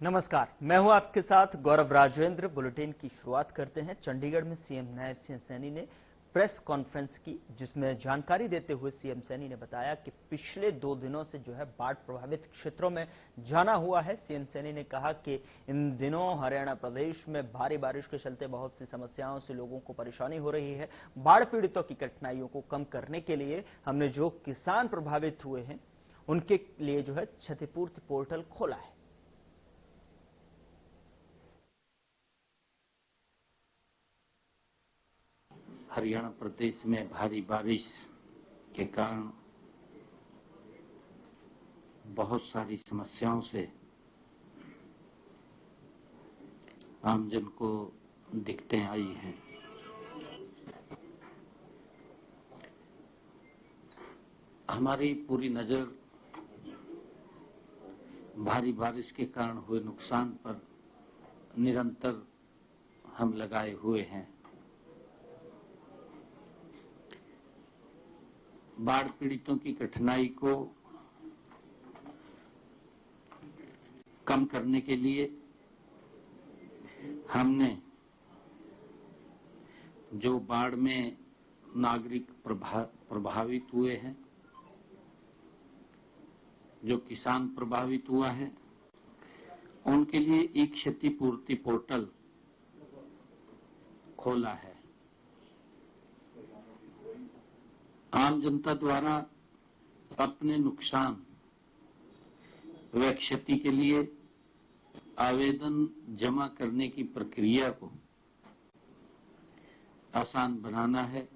नमस्कार, मैं हूं आपके साथ गौरव राजेंद्र। बुलेटिन की शुरुआत करते हैं। चंडीगढ़ में सीएम नायब सिंह सैनी ने प्रेस कॉन्फ्रेंस की, जिसमें जानकारी देते हुए सीएम सैनी ने बताया कि पिछले 2 दिनों से जो है बाढ़ प्रभावित क्षेत्रों में जाना हुआ है। सीएम सैनी ने कहा कि इन दिनों हरियाणा प्रदेश में भारी बारिश के चलते बहुत सी समस्याओं से लोगों को परेशानी हो रही है। बाढ़ पीड़ितों की कठिनाइयों को कम करने के लिए हमने जो किसान प्रभावित हुए हैं उनके लिए जो है क्षतिपूर्ति पोर्टल खोला है। हरियाणा प्रदेश में भारी बारिश के कारण बहुत सारी समस्याओं से आमजन को दिक्कतें आई हैं। हमारी पूरी नजर भारी बारिश के कारण हुए नुकसान पर निरंतर हम लगाए हुए हैं। बाढ़ पीड़ितों की कठिनाई को कम करने के लिए हमने जो बाढ़ में नागरिक प्रभावित हुए हैं, जो किसान प्रभावित हुआ है, उनके लिए एक क्षतिपूर्ति पोर्टल खोला है। आम जनता द्वारा अपने नुकसान व क्षति के लिए आवेदन जमा करने की प्रक्रिया को आसान बनाना है।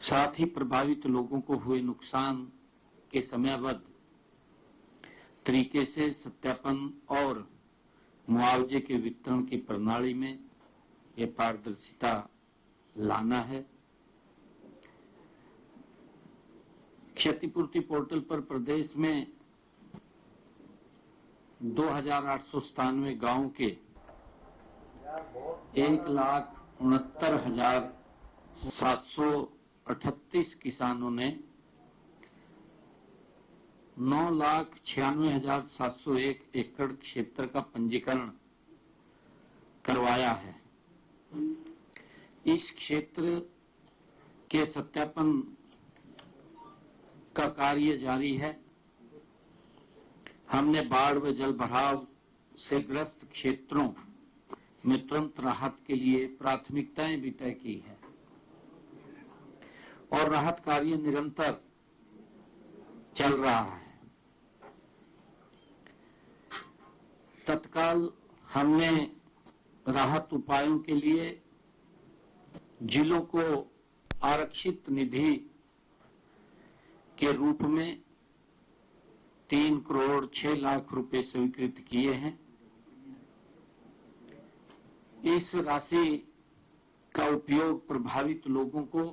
साथ ही प्रभावित लोगों को हुए नुकसान के समयबद्ध तरीके से सत्यापन और मुआवजे के वितरण की प्रणाली में ये पारदर्शिता लाना है। क्षतिपूर्ति पोर्टल पर प्रदेश में 2897 गांवों के 1,69,738 किसानों ने 9,96,701 एकड़ क्षेत्र का पंजीकरण करवाया है। इस क्षेत्र के सत्यापन का कार्य जारी है। हमने बाढ़ व जल भराव से ग्रस्त क्षेत्रों में तुरंत राहत के लिए प्राथमिकताएं भी तय की है और राहत कार्य निरंतर चल रहा है। तत्काल हमने राहत उपायों के लिए जिलों को आरक्षित निधि के रूप में 3 करोड़ 6 लाख रुपए स्वीकृत किए हैं। इस राशि का उपयोग प्रभावित लोगों को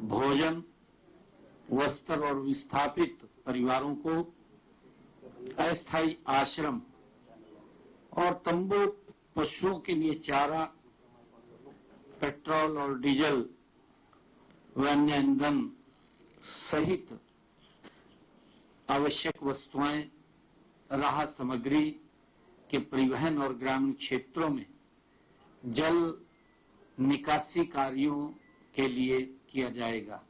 भोजन, वस्त्र और विस्थापित परिवारों को अस्थायी आश्रम और तंबू, पशुओं के लिए चारा, पेट्रोल और डीजल व अन्य ईंधन सहित आवश्यक वस्तुएं, राहत सामग्री के परिवहन और ग्रामीण क्षेत्रों में जल निकासी कार्यों के लिए किया जाएगा।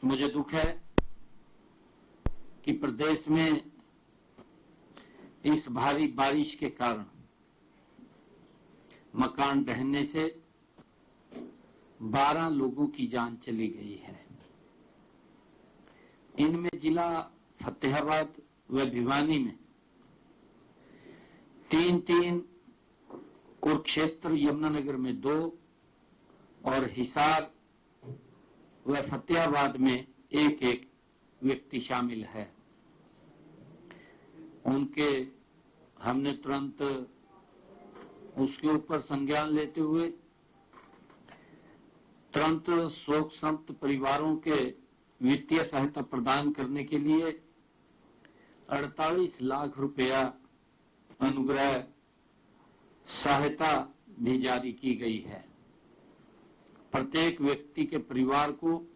मुझे दुख है कि प्रदेश में इस भारी बारिश के कारण मकान ढहने से 12 लोगों की जान चली गई है। इनमें जिला फतेहाबाद व भिवानी में 3-3, कुरुक्षेत्र यमुनानगर में 2 और हिसार व फतेहाबाद में 1-1 व्यक्ति शामिल है। उनके हमने तुरंत उसके ऊपर संज्ञान लेते हुए तुरंत शोक संतप्त परिवारों के वित्तीय सहायता प्रदान करने के लिए 48 लाख रुपया अनुग्रह सहायता भी जारी की गई है। प्रत्येक व्यक्ति के परिवार को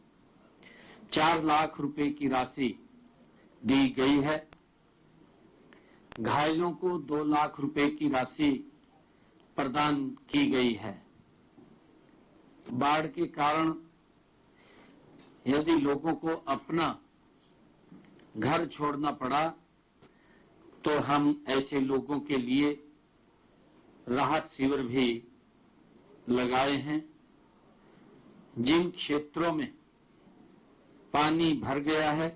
4 लाख रुपए की राशि दी गई है। घायलों को 2 लाख रुपए की राशि प्रदान की गई है। बाढ़ के कारण यदि लोगों को अपना घर छोड़ना पड़ा तो हम ऐसे लोगों के लिए राहत शिविर भी लगाए हैं। जिन क्षेत्रों में पानी भर गया है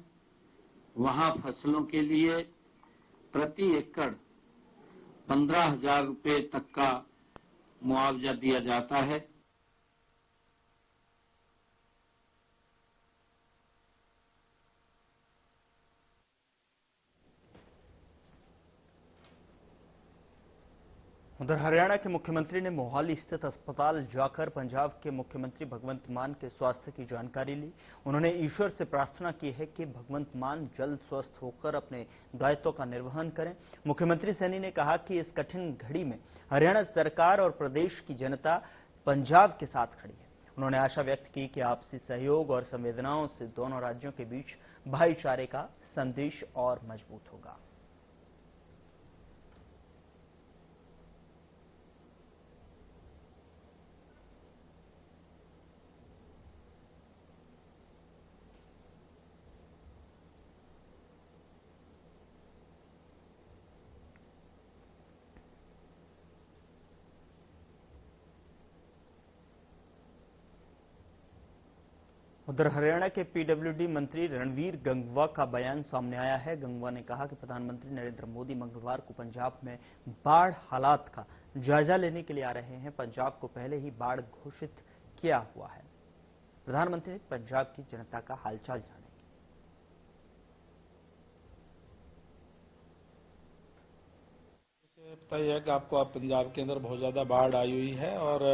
वहां फसलों के लिए प्रति एकड़ 15,000 रुपए तक का मुआवजा दिया जाता है। उधर हरियाणा के मुख्यमंत्री ने मोहाली स्थित अस्पताल जाकर पंजाब के मुख्यमंत्री भगवंत मान के स्वास्थ्य की जानकारी ली। उन्होंने ईश्वर से प्रार्थना की है कि भगवंत मान जल्द स्वस्थ होकर अपने दायित्वों का निर्वहन करें। मुख्यमंत्री सैनी ने कहा कि इस कठिन घड़ी में हरियाणा सरकार और प्रदेश की जनता पंजाब के साथ खड़ी है। उन्होंने आशा व्यक्त की कि आपसी सहयोग और संवेदनाओं से दोनों राज्यों के बीच भाईचारे का संदेश और मजबूत होगा। उधर हरियाणा के पीडब्ल्यूडी मंत्री रणवीर गंगवा का बयान सामने आया है। गंगवा ने कहा कि प्रधानमंत्री नरेंद्र मोदी मंगलवार को पंजाब में बाढ़ हालात का जायजा लेने के लिए आ रहे हैं। पंजाब को पहले ही बाढ़ घोषित किया हुआ है। प्रधानमंत्री पंजाब की जनता का हालचाल जानेंगे। पता ही है कि आपको पंजाब के अंदर बहुत ज्यादा बाढ़ आई हुई है और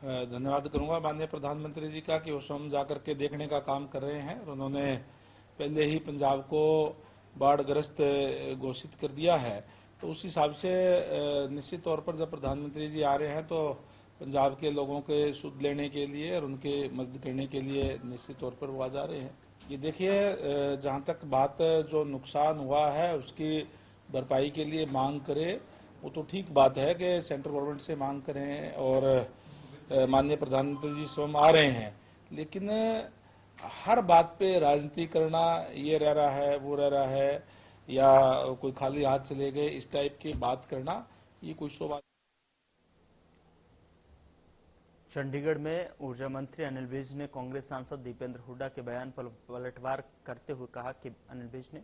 धन्यवाद करूंगा माननीय प्रधानमंत्री जी का कि वो स्वयं जाकर के देखने का काम कर रहे हैं और उन्होंने पहले ही पंजाब को बाढ़ग्रस्त घोषित कर दिया है। तो उस हिसाब से निश्चित तौर पर जब प्रधानमंत्री जी आ रहे हैं तो पंजाब के लोगों के सुध लेने के लिए और उनके मदद करने के लिए निश्चित तौर पर वो आ जा रहे हैं। ये देखिए, जहां तक बात जो नुकसान हुआ है उसकी भरपाई के लिए मांग करे, वो तो ठीक बात है कि सेंट्रल गवर्नमेंट से मांग करें और माननीय प्रधानमंत्री जी स्वयं आ रहे हैं, लेकिन हर बात पे राजनीति करना, ये रह रहा है वो रह रहा है या कोई खाली हाथ चले गए, इस टाइप की बात करना ये कोई शोभा। चंडीगढ़ में ऊर्जा मंत्री अनिल विज ने कांग्रेस सांसद दीपेंद्र हुड्डा के बयान पर पलटवार करते हुए कहा कि अनिल विज ने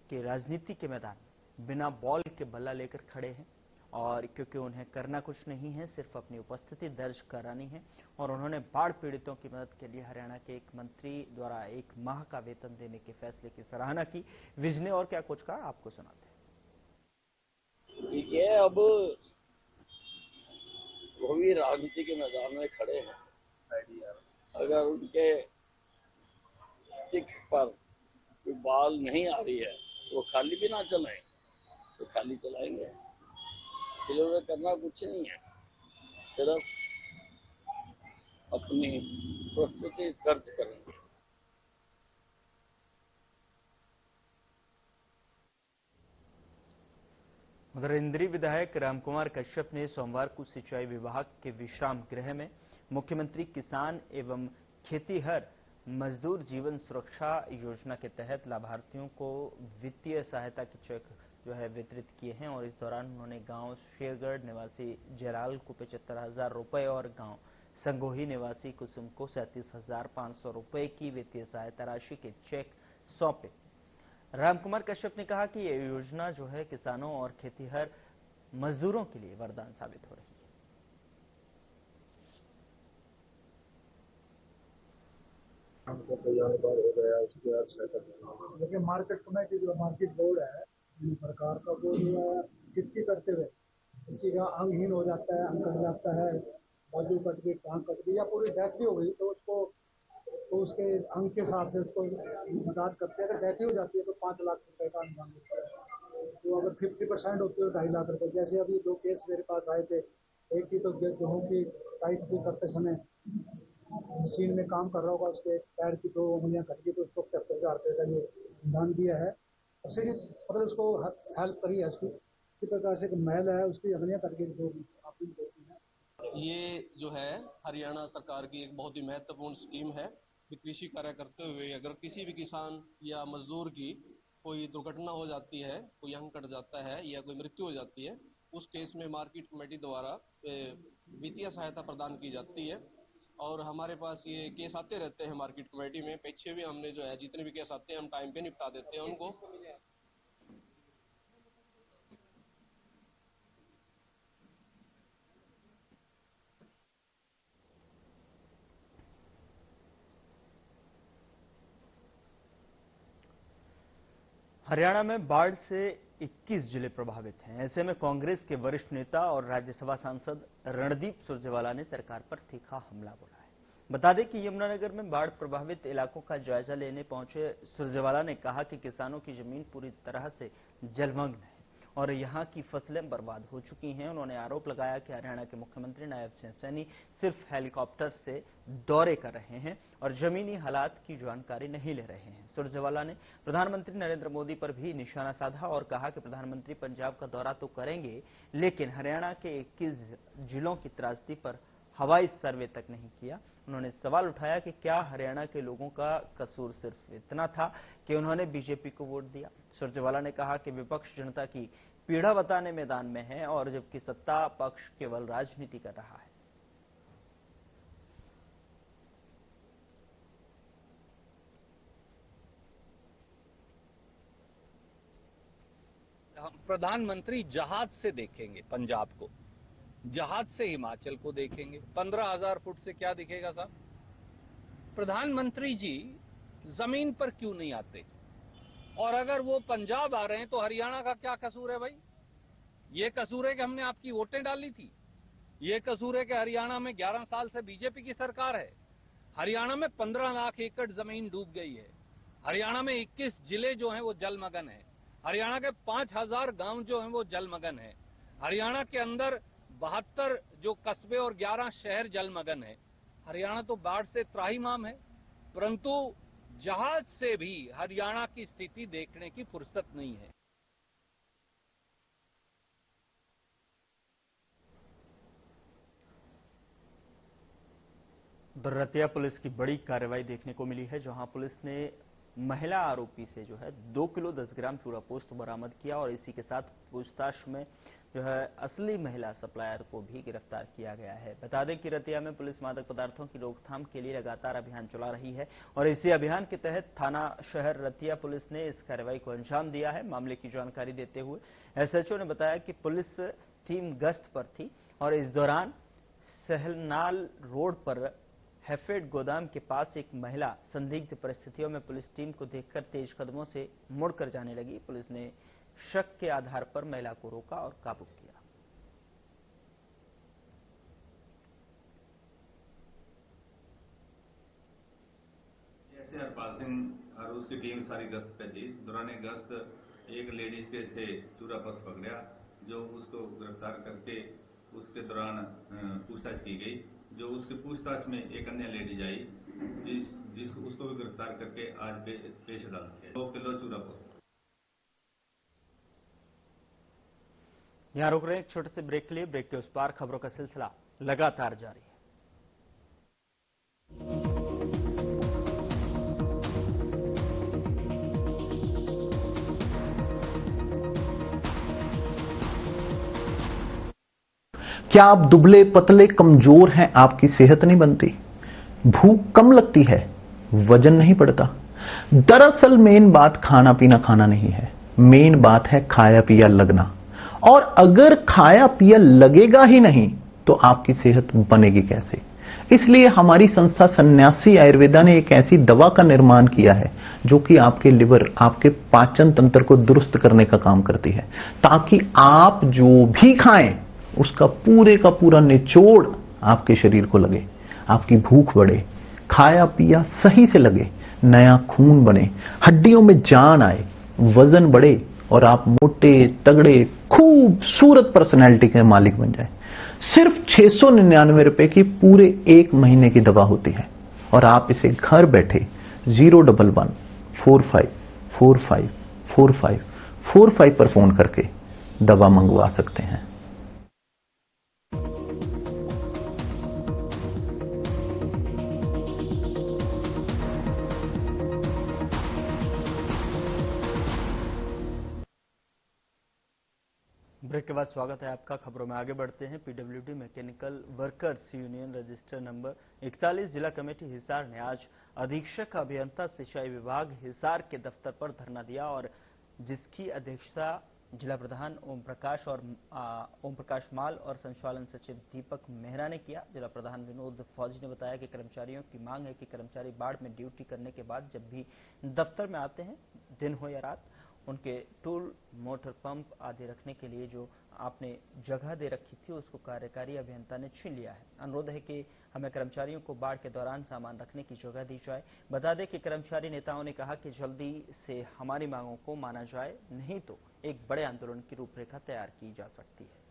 कि राजनीति के मैदान में बिना बॉल के बल्ला लेकर खड़े हैं और क्योंकि उन्हें करना कुछ नहीं है, सिर्फ अपनी उपस्थिति दर्ज करानी है। और उन्होंने बाढ़ पीड़ितों की मदद के लिए हरियाणा के एक मंत्री द्वारा 1 माह का वेतन देने के फैसले की सराहना की। विज ने और क्या कुछ कहा, आपको सुनाते हैं। देखिए, अब वो भी राजनीति के मैदान में खड़े हैं। अगर उनके स्टिक पर कोई बॉल नहीं आ रही है तो खाली भी ना चलाएं, तो खाली चलाएंगे। इसलिए उन्हें करना कुछ नहीं है, सिर्फ अपनी प्रस्तुति दर्ज करेंगे। उधर इंद्री विधायक रामकुमार कश्यप ने सोमवार को सिंचाई विभाग के विश्राम गृह में मुख्यमंत्री किसान एवं खेतीहर मजदूर जीवन सुरक्षा योजना के तहत लाभार्थियों को वित्तीय सहायता के चेक वितरित किए हैं। और इस दौरान उन्होंने गांव शेरगढ़ निवासी जयलाल को 75,000 रुपए और गांव संगोही निवासी कुसुम को 37,500 रुपए की वित्तीय सहायता राशि के चेक सौंपे। रामकुमार कश्यप ने कहा कि यह योजना किसानों और खेतीहर मजदूरों के लिए वरदान साबित हो रही है। हमको तैयार बार हो गया, उसके बाद सहायता। देखिए, मार्केट कमेटी जो मार्केट बोर्ड है सरकार का, वो कितनी करते हुए किसी का अंगहीन हो जाता है, अंग कट जाता है, बाजू कट गई, टांग कट गई या पूरी डेथ भी हो गई तो उसको तो उसके अंग के हिसाब से उसको मदद करते हैं। अगर डेथ हो जाती है तो 5 लाख रुपए का अनुमान मिलता है। तो अगर 50% होती है तो 2.5 लाख रुपए। जैसे अभी 2 केस मेरे पास आए थे, एक की तो गेहूं की टाइट भी करते समय मशीन में काम कर रहा होगा, उसके पैर की 2 उंगलियां कट गई तो उसको 75,000 रुपए का ये दान दिया है। सब्सिडी मतलब उसको हेल्प करी है उसकी। इसी प्रकार से एक महल है उसकी अग्नियां करके जो काफी देती है। ये जो है हरियाणा सरकार की एक बहुत ही महत्वपूर्ण स्कीम है कि कृषि कार्य करते हुए अगर किसी भी किसान या मजदूर की कोई दुर्घटना हो जाती है, कोई अंग कट जाता है या कोई मृत्यु हो जाती है, उस केस में मार्केट कमेटी द्वारा वित्तीय सहायता प्रदान की जाती है। और हमारे पास ये केस आते रहते हैं मार्केट कमेटी में। पीछे भी हमने जो है जितने भी केस आते हैं हम टाइम पे निपटा देते हैं उनको। हरियाणा में बाढ़ से 21 जिले प्रभावित हैं। ऐसे में कांग्रेस के वरिष्ठ नेता और राज्यसभा सांसद रणदीप सुरजेवाला ने सरकार पर तीखा हमला बोला है। बता दें कि यमुनानगर में बाढ़ प्रभावित इलाकों का जायजा लेने पहुंचे सुरजेवाला ने कहा कि किसानों की जमीन पूरी तरह से जलमग्न है और यहां की फसलें बर्बाद हो चुकी हैं। उन्होंने आरोप लगाया कि हरियाणा के मुख्यमंत्री नायब सिंह सैनी सिर्फ हेलीकॉप्टर से दौरे कर रहे हैं और जमीनी हालात की जानकारी नहीं ले रहे हैं। सुरजेवाला ने प्रधानमंत्री नरेंद्र मोदी पर भी निशाना साधा और कहा कि प्रधानमंत्री पंजाब का दौरा तो करेंगे, लेकिन हरियाणा के 21 जिलों की त्रासदी पर हवाई सर्वे तक नहीं किया। उन्होंने सवाल उठाया कि क्या हरियाणा के लोगों का कसूर सिर्फ इतना था कि उन्होंने बीजेपी को वोट दिया। सुरजेवाला ने कहा कि विपक्ष जनता की पीड़ा बताने मैदान में है और जबकि सत्ता पक्ष केवल राजनीति कर रहा है। हम प्रधानमंत्री जहाज से देखेंगे पंजाब को, जहाज से हिमाचल को देखेंगे। 15,000 फुट से क्या दिखेगा साहब? प्रधानमंत्री जी जमीन पर क्यों नहीं आते? और अगर वो पंजाब आ रहे हैं तो हरियाणा का क्या कसूर है भाई? ये कसूर है कि हमने आपकी वोटें डाली थी। ये कसूर है कि हरियाणा में 11 साल से बीजेपी की सरकार है। हरियाणा में 15 लाख एकड़ जमीन डूब गई है। हरियाणा में 21 जिले जो हैं वो जलमग्न है। हरियाणा के 5,000 गांव जो हैं वो जलमग्न है। हरियाणा के अंदर 72 जो कस्बे और 11 शहर जलमग्न है। हरियाणा तो बाढ़ से त्राहिमाम है, परंतु जहाज से भी हरियाणा की स्थिति देखने की फुर्सत नहीं है। रतिया पुलिस की बड़ी कार्रवाई देखने को मिली है, जहां पुलिस ने महिला आरोपी से जो है 2 किलो 10 ग्राम चूरा पोस्त बरामद किया और इसी के साथ पूछताछ में जो है असली महिला सप्लायर को भी गिरफ्तार किया गया है। बता दें कि रतिया में पुलिस मादक पदार्थों की रोकथाम के लिए लगातार अभियान चला रही है और इसी अभियान के तहत थाना शहर रतिया पुलिस ने इस कार्रवाई को अंजाम दिया है। मामले की जानकारी देते हुए एसएचओ ने बताया कि पुलिस टीम गश्त पर थी और इस दौरान सहलनाल रोड पर हैफेड गोदाम के पास एक महिला संदिग्ध परिस्थितियों में पुलिस टीम को देखकर तेज कदमों से मुड़कर जाने लगी। पुलिस ने शक के आधार पर महिला को रोका और काबू किया। जैसे हरपाल सिंह और उसकी टीम सारी गश्त पे थी। दौरान गश्त एक लेडीज के से चूरा पोस्त पकड़ा, जो उसको गिरफ्तार करके उसके दौरान पूछताछ की गई। जो उसकी पूछताछ में एक अन्य लेडीज आई जिसको उसको भी गिरफ्तार करके आज पेश अदालत किया। 2 किलो चूरा पोस्त। यहां रुक रहे हैं एक छोटे से ब्रेक के लिए। ब्रेक के उस पार खबरों का सिलसिला लगातार जारी है। क्या आप दुबले पतले कमजोर हैं? आपकी सेहत नहीं बनती, भूख कम लगती है, वजन नहीं बढ़ता? दरअसल मेन बात खाना पीना खाना नहीं है, मेन बात है खाया पिया लगना। और अगर खाया पिया लगेगा ही नहीं तो आपकी सेहत बनेगी कैसे? इसलिए हमारी संस्था सन्यासी आयुर्वेदा ने एक ऐसी दवा का निर्माण किया है जो कि आपके लिवर, आपके पाचन तंत्र को दुरुस्त करने का काम करती है, ताकि आप जो भी खाएं उसका पूरे का पूरा निचोड़ आपके शरीर को लगे, आपकी भूख बढ़े, खाया पिया सही से लगे, नया खून बने, हड्डियों में जान आए, वजन बढ़े और आप मोटे तगड़े खूबसूरत पर्सनैलिटी के मालिक बन जाए। सिर्फ 699 रुपए की पूरे 1 महीने की दवा होती है और आप इसे घर बैठे 011-4545 4545 पर फोन करके दवा मंगवा सकते हैं। ब्रेक के बाद स्वागत है आपका। खबरों में आगे बढ़ते हैं। PWD mechanical workers union register number 41 जिला कमेटी हिसार ने आज अधीक्षक अभियंता सिंचाई विभाग हिसार के दफ्तर पर धरना दिया और जिसकी अध्यक्षता जिला प्रधान ओम प्रकाश माल और संचालन सचिव दीपक मेहरा ने किया। जिला प्रधान विनोद फौजी ने बताया कि कर्मचारियों की मांग है कि कर्मचारी बाढ़ में ड्यूटी करने के बाद जब भी दफ्तर में आते हैं, दिन हो या रात, उनके टूल, मोटर पंप आदि रखने के लिए जो आपने जगह दे रखी थी उसको कार्यकारी अभियंता ने छीन लिया है। अनुरोध है कि हमें कर्मचारियों को बाढ़ के दौरान सामान रखने की जगह दी जाए। बता दें कि कर्मचारी नेताओं ने कहा कि जल्दी से हमारी मांगों को माना जाए, नहीं तो एक बड़े आंदोलन की रूपरेखा तैयार की जा सकती है।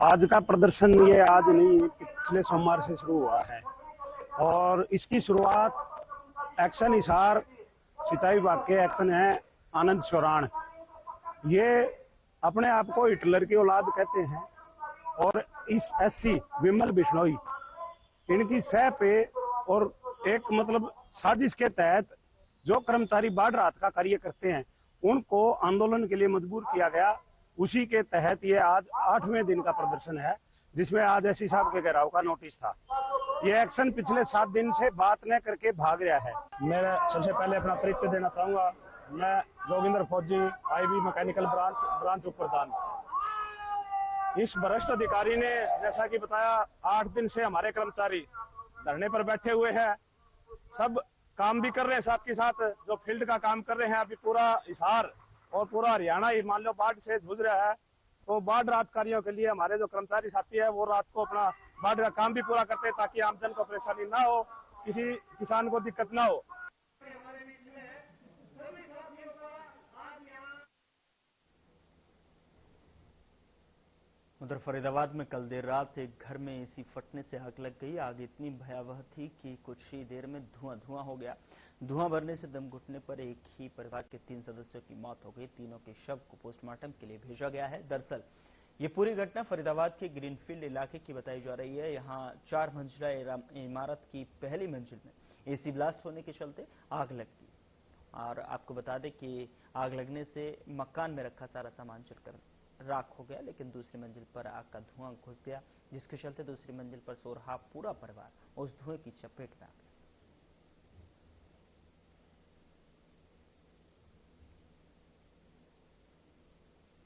आज का प्रदर्शन ये आज नहीं, पिछले सोमवार से शुरू हुआ है और इसकी शुरुआत एक्शन हिसार सिंचाई विभाग के एक्शन है आनंद चौरान। ये अपने आप को हिटलर की औलाद कहते हैं और इस एससी विमल बिश्नोई इनकी सह पे और एक मतलब साजिश के तहत जो कर्मचारी बाढ़ राहत का कार्य करते हैं उनको आंदोलन के लिए मजबूर किया गया। उसी के तहत ये आज 8वें दिन का प्रदर्शन है, जिसमें आज एससी साहब के घेराव का नोटिस था। ये एक्शन पिछले 7 दिन से बात न करके भाग रहा है। मैं सबसे पहले अपना परिचय देना चाहूंगा। मैं जोगिंदर फौजी, आईबी मैकेनिकल ब्रांच उप प्रधान। इस वरिष्ठ अधिकारी ने जैसा कि बताया 8 दिन से हमारे कर्मचारी धरने पर बैठे हुए हैं। सब काम भी कर रहे हैं, साथ के साथ जो फील्ड का काम कर रहे हैं। अभी पूरा हिसार और पूरा हरियाणा ही मान लो बाढ़ से जूझ रहा है, तो बाढ़ राहत कार्यों के लिए हमारे जो कर्मचारी साथी है वो रात को अपना बाढ़ का काम भी पूरा करते हैं ताकि आमजन को परेशानी ना हो, किसी किसान को दिक्कत ना हो। उधर फरीदाबाद में कल देर रात एक घर में एसी फटने से आग लग गई। आग इतनी भयावह थी कि कुछ ही देर में धुआं हो गया। धुआं भरने से दम घुटने पर एक ही परिवार के 3 सदस्यों की मौत हो गई। तीनों के शव को पोस्टमार्टम के लिए भेजा गया है। दरअसल ये पूरी घटना फरीदाबाद के ग्रीनफील्ड इलाके की बताई जा रही है। यहाँ 4 मंजिला इमारत की पहली मंजिल में एसी ब्लास्ट होने के चलते आग लग गई। और आपको बता दें कि आग लगने से मकान में रखा सारा सामान जलकर राख हो गया, लेकिन दूसरी मंजिल पर आग का धुआं घुस गया, जिसके चलते दूसरी मंजिल पर सो रहा पूरा परिवार उस धुएं की चपेट में आ गया।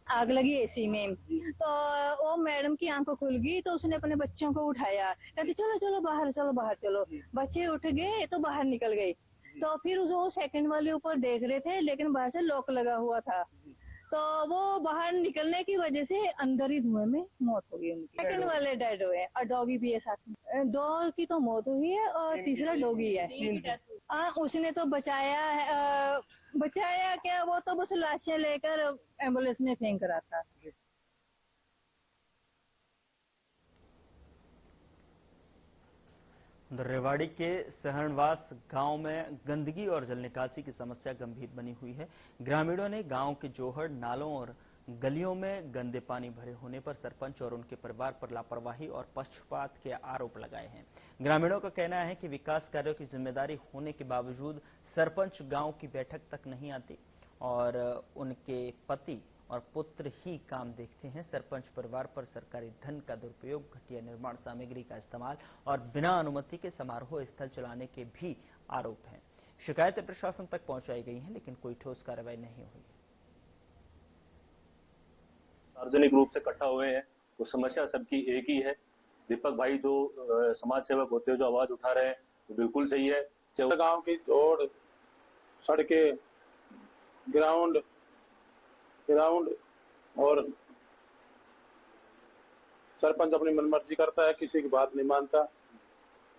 आग लगी एसी में, तो वो मैडम की आंखों खुल गई तो उसने अपने बच्चों को उठाया, कहते चलो चलो बाहर चलो। बच्चे उठ गए तो बाहर निकल गए। तो फिर वो सेकंड वाले ऊपर देख रहे थे, लेकिन बाहर से लॉक लगा हुआ था, तो वो बाहर निकलने की वजह से अंदर ही धुएं में मौत हो गई उनकी। सेकंड वाले डेड हुए और डॉगी भी है साथ में। 2 की तो मौत हुई है और तीसरा डॉगी है। उसने तो बचाया क्या, वो तो बस लाशें लेकर एम्बुलेंस में फेंक रहा था। रेवाड़ी के सहरणवास गांव में गंदगी और जल निकासी की समस्या गंभीर बनी हुई है। ग्रामीणों ने गांव के जोहड़, नालों और गलियों में गंदे पानी भरे होने पर सरपंच और उनके परिवार पर लापरवाही और पक्षपात के आरोप लगाए हैं। ग्रामीणों का कहना है कि विकास कार्यों की जिम्मेदारी होने के बावजूद सरपंच गांव की बैठक तक नहीं आती और उनके पति और पुत्र ही काम देखते हैं। सरपंच परिवार पर सरकारी धन का दुरुपयोग, घटिया निर्माण सामग्री का इस्तेमाल और बिना अनुमति के समारोह स्थल चलाने के भी आरोप हैं। शिकायतें प्रशासन तक पहुंचाई गई हैं, लेकिन कोई ठोस कार्रवाई नहीं हुई। सार्वजनिक रूप से इकट्ठा हुए हैं, वो समस्या सबकी एक ही है। दीपक भाई जो समाज सेवक होते हैं, जो आवाज उठा रहे हैं, वो बिल्कुल सही है। गांव की रोड, सड़कें, ग्राउंड और सरपंच अपनी मनमर्जी करता है, किसी की बात नहीं मानता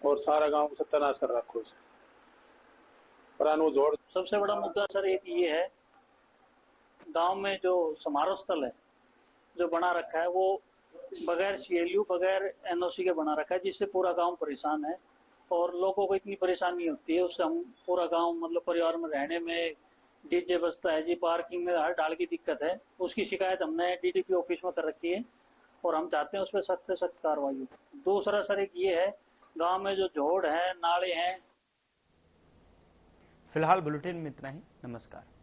और सारा गांव सत्यानाश कर रखो उसे। जोड़ सबसे बड़ा मुद्दा सर एक ये है, गांव में जो समारोह स्थल है जो बना रखा है वो बगैर CLU बगैर NOC के बना रखा है, जिससे पूरा गांव परेशान है और लोगों को इतनी परेशानी होती है। उससे हम पूरा गांव मतलब परिवार में रहने में डीजे बजता है जी, पार्किंग में हर ढाल की दिक्कत है। उसकी शिकायत हमने DDP ऑफिस में कर रखी है और हम चाहते हैं उस पर सख्त से सख्त कार्रवाई हो। दूसरा सर एक ये है, गांव में जो जोड़ है, नाले हैं। फिलहाल बुलेटिन में इतना ही। नमस्कार।